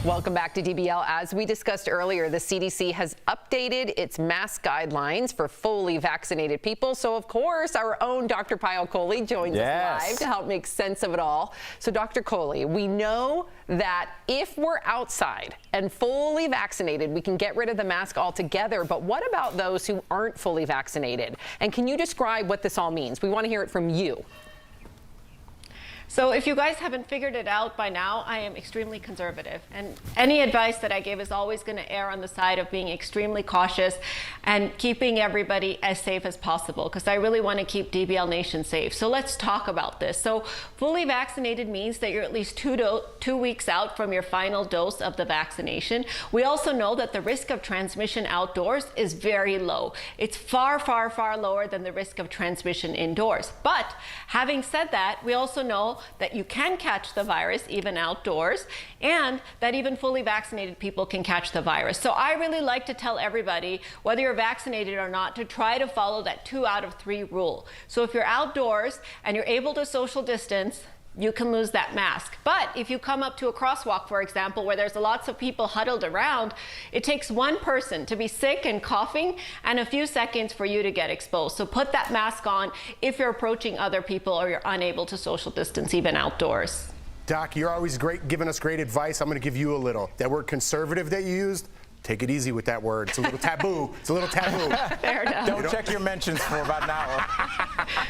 Welcome back to DBL. As we discussed earlier, the CDC has updated its mask guidelines for fully vaccinated people. So, of course, our own Dr. Payal Kohli joins us live to help make sense of it all. So, Dr. Kohli, we know that if we're outside and fully vaccinated, we can get rid of the mask altogether. But what about those who aren't fully vaccinated? And can you describe what this all means? We want to hear it from you. So if you guys haven't figured it out by now, I am extremely conservative. And any advice that I give is always going to err on the side of being extremely cautious and keeping everybody as safe as possible, because I really want to keep DBL Nation safe. So let's talk about this. So fully vaccinated means that you're at least 2 weeks out from your final dose of the vaccination. We also know that the risk of transmission outdoors is very low. It's far, far, far lower than the risk of transmission indoors. But having said that, we also know that you can catch the virus even outdoors, and that even fully vaccinated people can catch the virus. So I really like to tell everybody, whether you're vaccinated or not, to try to follow that 2 out of 3 rule. So if you're outdoors and you're able to social distance, you can lose that mask. But if you come up to a crosswalk, for example, where there's lots of people huddled around, it takes one person to be sick and coughing and a few seconds for you to get exposed. So put that mask on if you're approaching other people or you're unable to social distance, even outdoors. Doc, you're always great, giving us great advice. I'm going to give you a little. That word conservative that you used, take it easy with that word. It's a little taboo. It's a little taboo. Fair enough. Don't check your mentions for about an hour.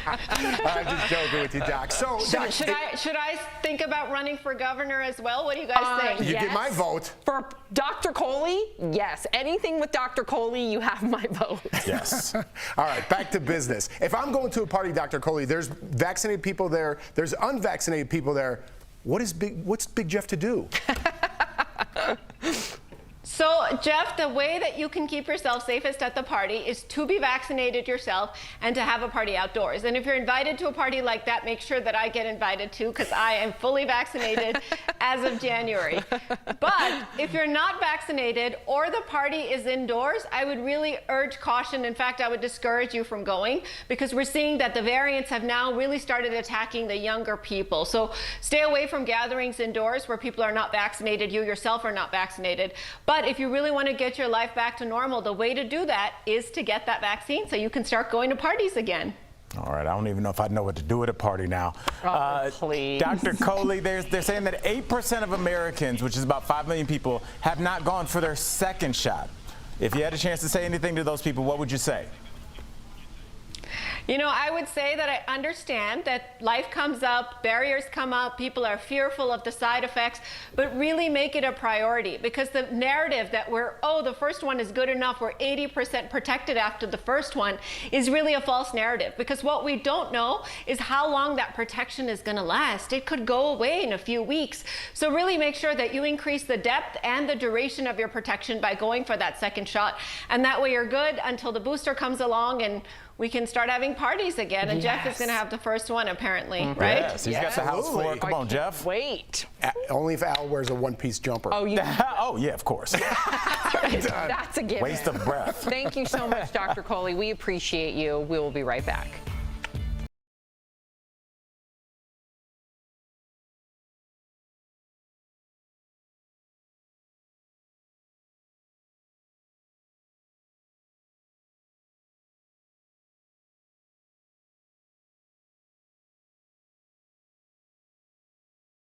I'm just joking with you, Doc. So, Doc, should I think about running for governor as well? What do you guys think? You get my vote. For Dr. Kohli, yes. Anything with Dr. Kohli, you have my vote. Yes. All right, back to business. If I'm going to a party, Dr. Kohli, there's vaccinated people there, there's unvaccinated people there. What's Big Jeff to do? So, Jeff, the way that you can keep yourself safest at the party is to be vaccinated yourself and to have a party outdoors. And if you're invited to a party like that, make sure that I get invited too, because I am fully vaccinated as of January. But if you're not vaccinated or the party is indoors, I would really urge caution. In fact, I would discourage you from going, because we're seeing that the variants have now really started attacking the younger people. So stay away from gatherings indoors where people are not vaccinated, you yourself are not vaccinated. But if you really want to get your life back to normal, the way to do that is to get that vaccine so you can start going to parties again. All right, I don't even know if I know what to do at a party now. Please. Dr. Kohli, they're saying that 8% of Americans, which is about 5 million people, have not gone for their second shot. If you had a chance to say anything to those people, what would you say? You know, I would say that I understand that life comes up, barriers come up, people are fearful of the side effects, but really make it a priority, because the narrative that the first one is good enough, we're 80% protected after the first one, is really a false narrative, because what we don't know is how long that protection is going to last. It could go away in a few weeks. So really make sure that you increase the depth and the duration of your protection by going for that second shot. And that way you're good until the booster comes along and we can start having parties again, and Jeff is going to have the first one, apparently, right? Yes, he's got the house for it. Come on, Jeff. Wait. Only if Al wears a one-piece jumper. Oh, yeah, of course. That's a given. Waste of breath. Thank you so much, Dr. Kohli. We appreciate you. We will be right back.